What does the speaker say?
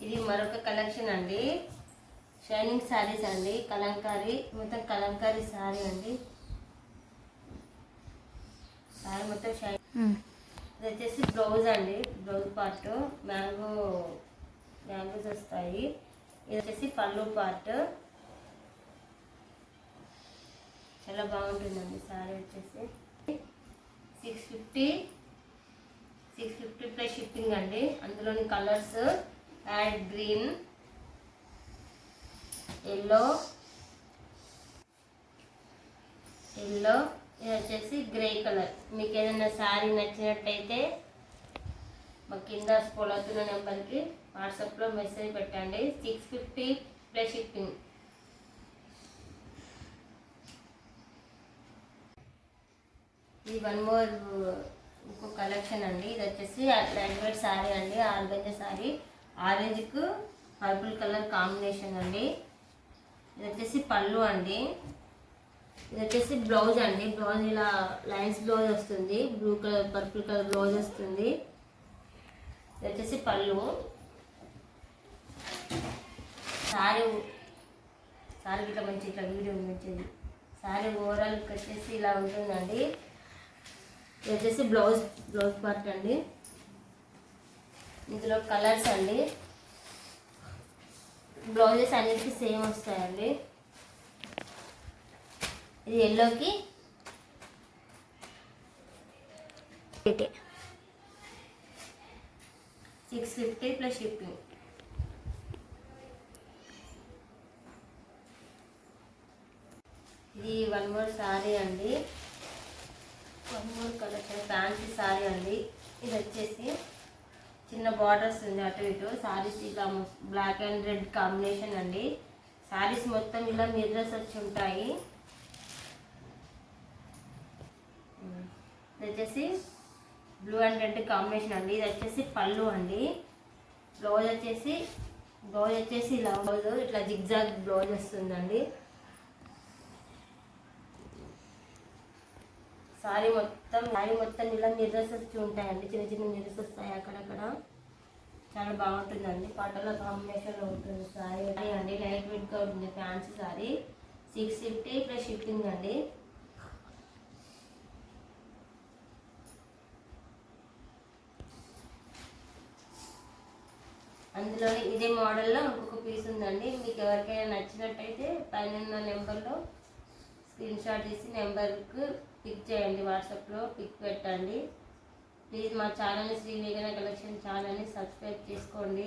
ఇది మరొక కలెక్షన్ అండి, షైనింగ్ శారీస్ అండి, కలంకారీ, మొత్తం కలంకారీ శారీ అండి. శారీ మొత్తం షైన్. ఇది వచ్చేసి బ్లౌజ్ అండి, బ్లౌజ్ పార్ట్ మ్యాంగోస్ వస్తాయి. ఇది వచ్చేసి పళ్ళు పార్ట్. చాలా బాగుంటుందండి శారీ. వచ్చేసి 650 ప్లస్ షిప్పింగ్ అండి. అందులోని కలర్స్ యాడ్ గ్రీన్, ఎల్లో, ఇది వచ్చేసి గ్రే కలర్. మీకు ఏదైనా శారీ నచ్చినట్టయితే మా కింద స్క్రోల్ అవుతున్న నెంబర్కి వాట్సాప్లో మెసేజ్ పెట్టండి. 650 ప్లస్ షిప్పింగ్. ఇది వన్ మోర్ ఇంకో కలెక్షన్ అండి. ఇది వచ్చేసి లైట్ వెయిట్ శారీ అండి, ఆర్గంజా శారీ, ఆరెంజ్కు పర్పుల్ కలర్ కాంబినేషన్ అండి. ఇది వచ్చేసి పళ్ళు అండి. ఇది వచ్చేసి బ్లౌజ్ అండి. బ్లౌజ్ ఇలా లైన్స్ బ్లౌజ్ వస్తుంది, blue colour purple colour blouse వస్తుంది. ఇది వచ్చేసి పళ్ళు. శారీ ఇట్లా మంచి ఇట్లా వీడియో మంచిది. శారీ ఓవరాల్ వచ్చేసి ఇలా ఉంటుందండి. ఇది వచ్చేసి బ్లౌజ్ పార్ట్ అండి. ఇందులో కలర్స్ అండి, బ్లౌజెస్ అన్నిటికీ సేమ్ వస్తాయండి. ఇది ఎల్లోకి 650 ప్లస్ షిప్పింగ్. ఇది వన్ మోర్ శారీ అండి, one more collection fancy sari అండి. ఇది వచ్చేసి చిన్న బార్డర్స్ ఉంది అటు ఇటు. శారీస్ ఇలా బ్లాక్ అండ్ రెడ్ కాంబినేషన్ అండి. శారీస్ మొత్తం ఇలా మిర్రర్స్ వచ్చి ఉంటాయి. ఇది వచ్చేసి బ్లూ అండ్ రెడ్ కాంబినేషన్ అండి. ఇది వచ్చేసి పళ్ళు అండి. బ్లౌజ్ వచ్చేసి ఇలా బ్లౌజ్ ఇట్లా జిగ్జాగ్ బ్లౌజ్ వస్తుందండి. శారీ మొత్తం ఇలా మిర్రర్స్ వచ్చి ఉంటాయండి, చిన్న చిన్న మిర్రర్స్ వస్తాయి అక్కడక్కడ. చాలా బాగుంటుందండి, పాటల కాంబినేషన్లో ఉంటుంది శారీ అండి. లైట్ వెయిట్గా ఉంటుంది ఫ్యాన్సీ శారీ. 650 ప్లస్ షిప్పింగ్ అండి. అందులో ఇదే మోడల్లో ఇంకొక పీస్ ఉందండి. మీకు ఎవరికైనా నచ్చినట్టయితే పైన నెంబర్లో స్క్రీన్ షాట్ తీసి నెంబర్కు పిక్ చేయండి, వాట్సాప్లో పిక్ పెట్టండి. ప్లీజ్ మా ఛానల్ని శ్రీ వేగన కలెక్షన్ ఛానల్ని సబ్స్క్రైబ్ చేసుకోండి.